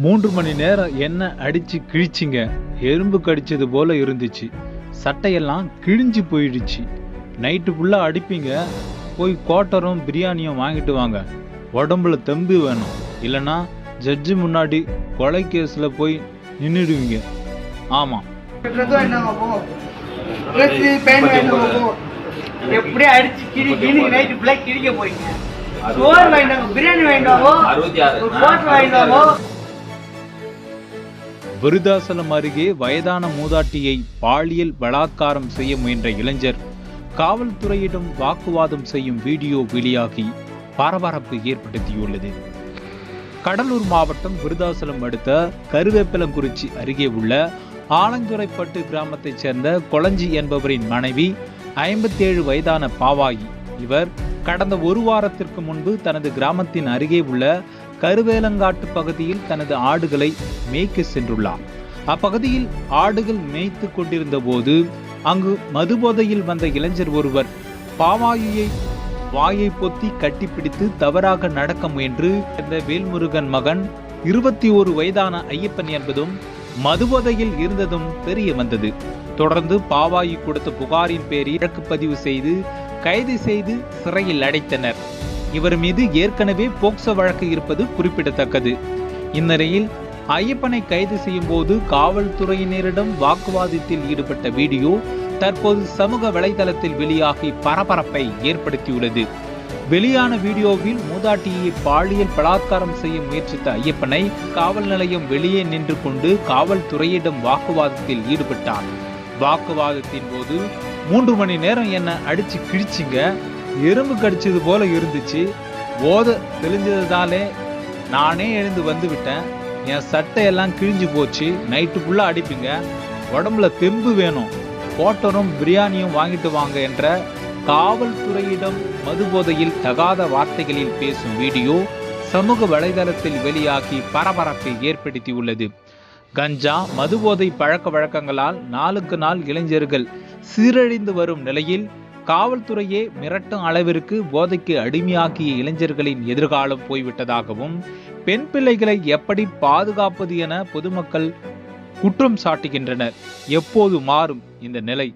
3 மணி நேரம் என்ன அடிச்சு கிழிச்சிங்க. எறும்பு கடிச்சது போல இருந்துச்சு. சட்டையெல்லாம் கிழிஞ்சு போயிடுச்சு. நைட்டு ஃபுல்லா அடிப்பீங்க. போய் குவார்ட்டரும் பிரியாணியும் வாங்கிட்டு வாங்க. உடம்புல தெம்பு வேணும். இல்லைன்னா ஜட்ஜு முன்னாடி கொலை கேஸ்ல போய் நின்றுடுவீங்க. ஆமா, எப்படி அடிச்சு கிழி நைட்டு ஃபுல்லா கிழிக்க போயிங்க. சோறு வாங்கிட்டாங்க, பிரியாணி வாங்கிட்டாங்க. விருதாசலம் அருகே வயதான மூதாட்டியை பாலியல் பலாத்காரம் செய்ய முயன்ற இளைஞர் காவல்துறையிடம் வாக்குவாதம் செய்யும் வீடியோ வெளியாகி பரபரப்பு ஏற்படுத்தியுள்ளது. கடலூர் மாவட்டம் விருதாசலம் அடுத்த கருவேப்பிலங்குறிச்சி அருகே உள்ள ஆலந்துறைப்பட்டு கிராமத்தைச் சேர்ந்த கொளஞ்சி என்பவரின் மனைவி 57 வயதான பாவாயி. இவர் கடந்த ஒரு வாரத்திற்கு முன்பு தனது கிராமத்தின் அருகே உள்ள கருவேலங்காட்டு பகுதியில் தனது ஆடுகளை மேய்க்க சென்றுள்ளார். அப்பகுதியில் ஆடுகள் மேய்த்து கொண்டிருந்த போது அங்கு மதுபோதையில் வந்த இளைஞர் ஒருவர் பாவாயியை வாயை பொத்தி கட்டிப்பிடித்து தவறாக நடக்க முயன்று இந்த வேல்முருகன் மகன் 21 வயதான ஐயப்பன் என்பதும் மதுபோதையில் இருந்ததும் தெரிய வந்தது. தொடர்ந்து பாவாயி கொடுத்த புகாரின் பேரில் வழக்கு பதிவு செய்து கைது செய்து சிறையில் அடைத்தனர். இவர் மீது ஏற்கனவே போக்சோ வழக்கு இருப்பது குறிப்பிடத்தக்கது. இந்நிலையில் ஐயப்பனை கைது செய்யும் போது காவல்துறையினரிடம் வாக்குவாதத்தில் ஈடுபட்ட வீடியோ தற்போது சமூக வலைதளத்தில் வெளியாகி பரபரப்பை ஏற்படுத்தியுள்ளது. வெளியான வீடியோவில் மூதாட்டியை பாலியல் பலாத்காரம் செய்ய முயற்சித்த ஐயப்பனை காவல் நிலையம் வெளியே நின்று கொண்டு காவல்துறையிடம் வாக்குவாதத்தில் ஈடுபட்டார். வாக்குவாதத்தின் போது 3 மணி நேரம் என்ன அடிச்சு கிழிச்சிங்க. எறும்பு கடிச்சது போல இருந்துச்சு. போதை தெளிஞ்சதாலே நானே எழுந்து வந்து விட்டேன். என் சட்டையெல்லாம் கிழிஞ்சு போச்சு. நைட்டு ஃபுல்லா அடிப்பீங்க. உடம்புல தெம்பு வேணும். குவார்ட்டரும் பிரியாணியும் வாங்கிட்டு வாங்க என்ற காவல்துறையிடம் மதுபோதையில் தகாத வார்த்தைகளில் பேசும் வீடியோ சமூக வலைதளத்தில் வெளியாகி பரபரப்பை ஏற்படுத்தியுள்ளது. கஞ்சா மதுபோதை பழக்க வழக்கங்களால் நாளுக்கு நாள் இளைஞர்கள் சீரழிந்து வரும் நிலையில் காவல்துறையே மிரட்டும் அளவிற்கு போதைக்கு அடிமையாக்கிய இளைஞர்களின் எதிர்காலம் போய்விட்டதாகவும் பெண் பிள்ளைகளை எப்படி பாதுகாப்பது என பொதுமக்கள் குற்றம் சாட்டுகின்றனர். எப்போது மாறும் இந்த நிலை?